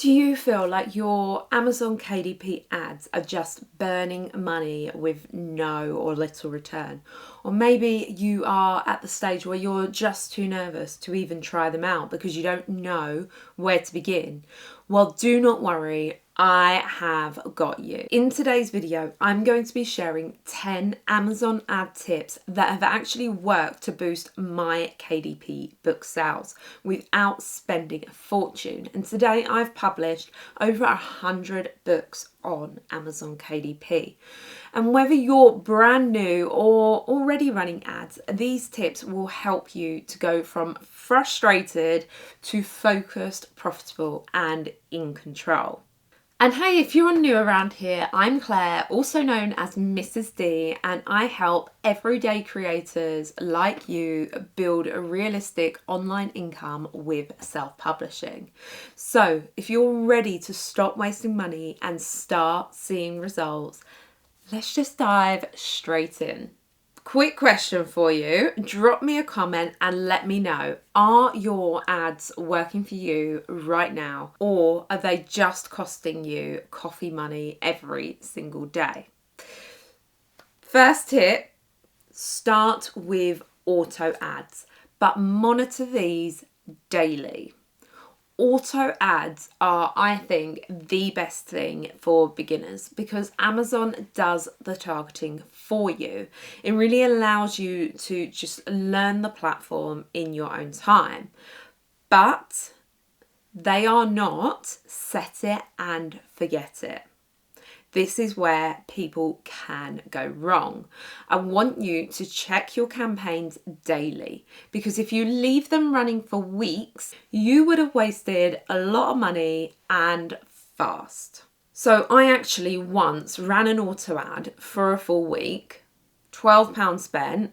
Do you feel like your Amazon KDP ads are just burning money with no or little return? Or maybe you are at the stage where you're just too nervous to even try them out because you don't know where to begin. Well, do not worry. I have got you. In today's video, I'm going to be sharing 10 Amazon ad tips that have actually worked to boost my KDP book sales without spending a fortune. And today I've published over 100 books on Amazon KDP. And whether you're brand new or already running ads, these tips will help you to go from frustrated to focused, profitable, and in control. And hey, if you're new around here, I'm Claire, also known as Mrs. D, and I help everyday creators like you build a realistic online income with self-publishing. So if you're ready to stop wasting money and start seeing results, let's just dive straight in. Quick question for you. Drop me a comment and let me know. Are your ads working for you right now, or are they just costing you coffee money every single day? First tip, start with auto ads, but monitor these daily. Auto ads are, I think, the best thing for beginners because Amazon does the targeting for you. It really allows you to just learn the platform in your own time. But they are not set it and forget it. This is where people can go wrong. I want you to check your campaigns daily because if you leave them running for weeks, you would have wasted a lot of money and fast. So I actually once ran an auto ad for a full week, £12 spent,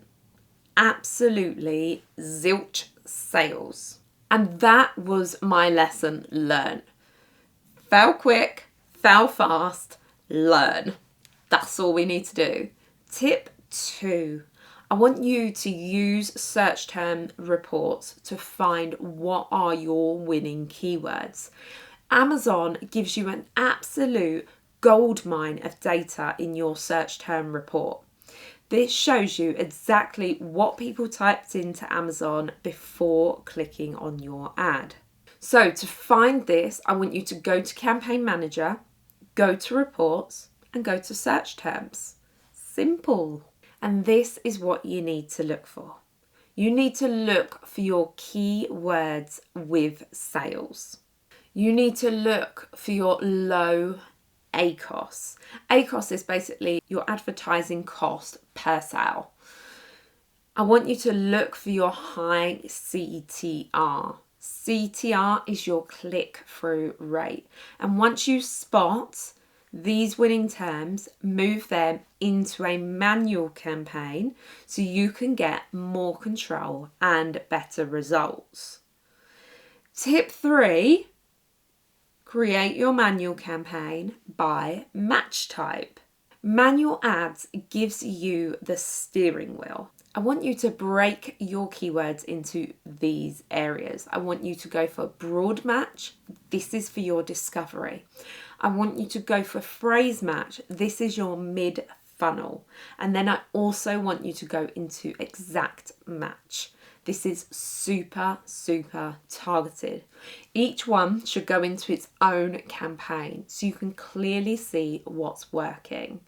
absolutely zilch sales. And that was my lesson learned. Fail quick, fail fast, learn. That's all we need to do. Tip 2. I want you to use search term reports to find what are your winning keywords. Amazon gives you an absolute goldmine of data in your search term report. This shows you exactly what people typed into Amazon before clicking on your ad. So to find this, I want you to go to Campaign Manager, go to reports and go to search terms. Simple. And this is what you need to look for. You need to look for your keywords with sales. You need to look for your low ACOS. ACOS is basically your advertising cost per sale. I want you to look for your high CTR. CTR is your click-through rate. And once you spot these winning terms, move them into a manual campaign so you can get more control and better results. Tip 3, create your manual campaign by match type. Manual ads gives you the steering wheel. I want you to break your keywords into these areas. I want you to go for broad match. This is for your discovery. I want you to go for phrase match. This is your mid funnel. And then I also want you to go into exact match. This is super, super targeted. Each one should go into its own campaign so you can clearly see what's working.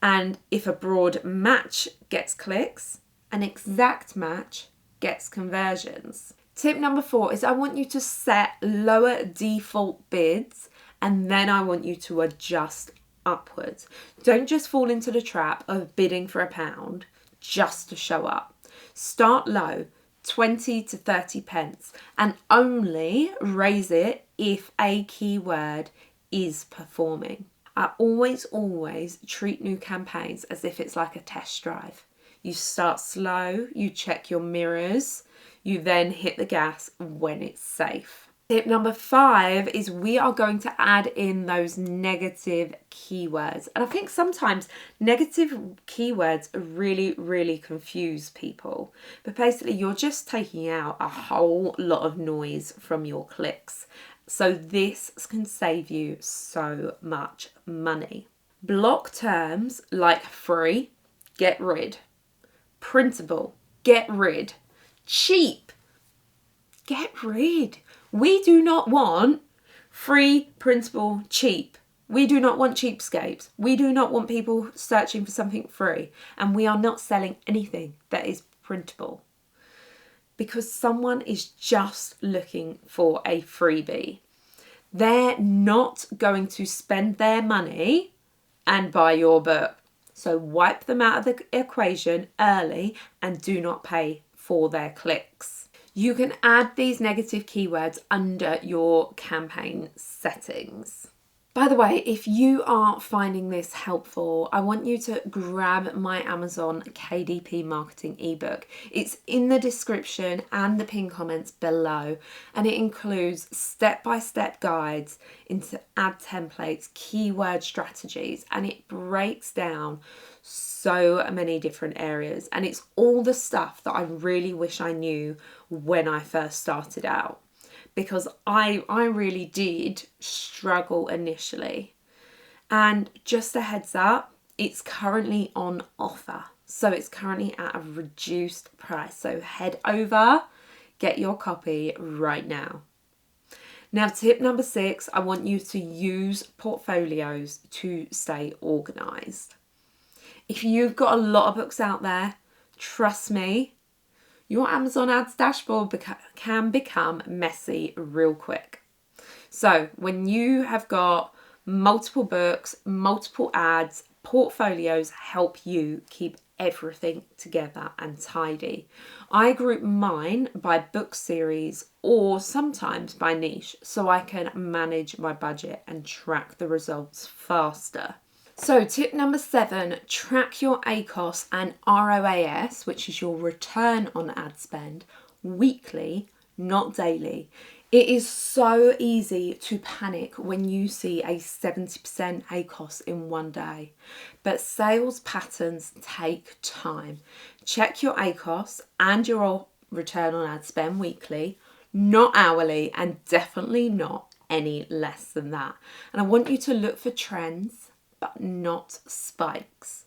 And if a broad match gets clicks, an exact match gets conversions. Tip number 4 is I want you to set lower default bids and then I want you to adjust upwards. Don't just fall into the trap of bidding for £1 just to show up. Start low, 20 to 30 pence, and only raise it if a keyword is performing. I always treat new campaigns as if it's like a test drive. You start slow, you check your mirrors, you then hit the gas when it's safe. Tip number 5 is we are going to add in those negative keywords. And I think sometimes negative keywords really confuse people. But basically you're just taking out a whole lot of noise from your clicks. So this can save you so much money. Block terms like free, get rid. Printable, get rid. Cheap, get rid. We do not want free, printable, cheap. We do not want cheapskates. We do not want people searching for something free. And we are not selling anything that is printable, because someone is just looking for a freebie. They're not going to spend their money and buy your book. So wipe them out of the equation early and do not pay for their clicks. You can add these negative keywords under your campaign settings. By the way, if you are finding this helpful, I want you to grab my Amazon KDP marketing ebook. It's in the description and the pinned comments below, and it includes step-by-step guides into ad templates, keyword strategies, and it breaks down so many different areas. And it's all the stuff that I really wish I knew when I first started out, because I really did struggle initially. And just a heads up, it's currently on offer. So it's currently at a reduced price. So head over, get your copy right now. Now, tip number 6, I want you to use portfolios to stay organized. If you've got a lot of books out there, trust me, your Amazon ads dashboard can become messy real quick. So when you have got multiple books, multiple ads, portfolios help you keep everything together and tidy. I group mine by book series or sometimes by niche, so I can manage my budget and track the results faster. So tip number 7, track your ACOS and ROAS, which is your return on ad spend, weekly, not daily. It is so easy to panic when you see a 70% ACOS in one day, but sales patterns take time. Check your ACOS and your return on ad spend weekly, not hourly, and definitely not any less than that. And I want you to look for trends, but not spikes.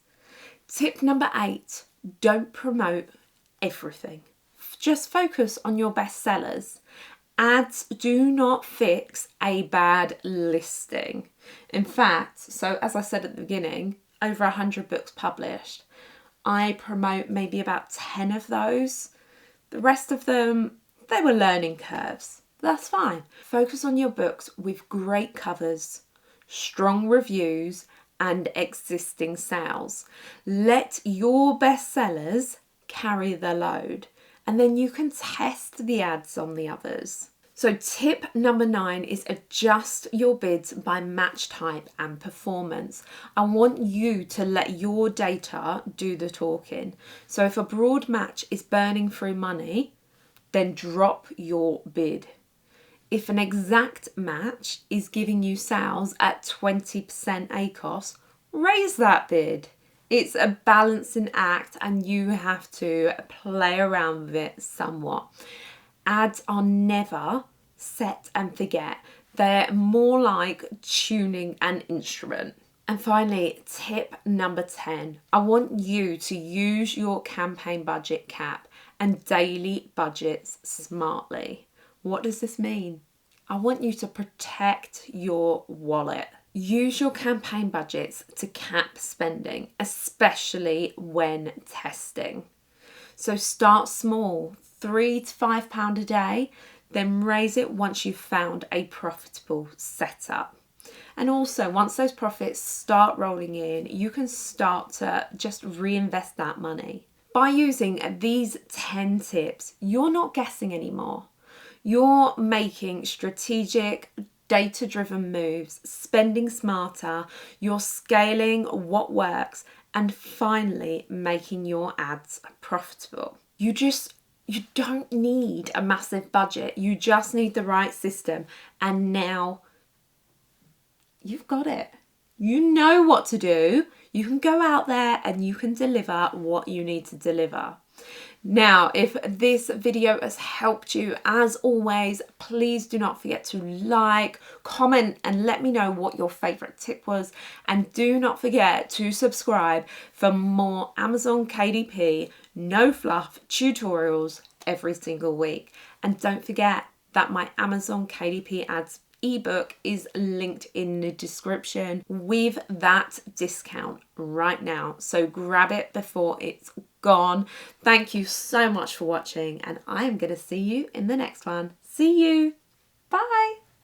Tip number 8, don't promote everything. Just focus on your best sellers. Ads do not fix a bad listing. In fact, so as I said at the beginning, over 100 books published. I promote maybe about 10 of those. The rest of them, they were learning curves. That's fine. Focus on your books with great covers, strong reviews, and existing sales. Let your bestsellers carry the load, and then you can test the ads on the others. So tip number 9 is adjust your bids by match type and performance. I want you to let your data do the talking. So if a broad match is burning through money, then drop your bid. If an exact match is giving you sales at 20% ACOS, raise that bid. It's a balancing act and you have to play around with it somewhat. Ads are never set and forget. They're more like tuning an instrument. And finally, tip number 10. I want you to use your campaign budget cap and daily budgets smartly. What does this mean? I want you to protect your wallet. Use your campaign budgets to cap spending, especially when testing. So start small, £3 to £5 a day, then raise it once you've found a profitable setup. And also, once those profits start rolling in, you can start to just reinvest that money. By using these 10 tips, you're not guessing anymore. You're making strategic, data-driven moves, spending smarter, you're scaling what works, and finally making your ads profitable. You don't need a massive budget. You just need the right system. And now you've got it. You know what to do. You can go out there and you can deliver what you need to deliver. Now, if this video has helped you, as always, please do not forget to like, comment, and let me know what your favorite tip was. And do not forget to subscribe for more Amazon KDP no fluff tutorials every single week. And don't forget that my Amazon KDP ads ebook is linked in the description with that discount right now, so grab it before it's gone. Thank you so much for watching, and I am going to see you in the next one. See you. Bye.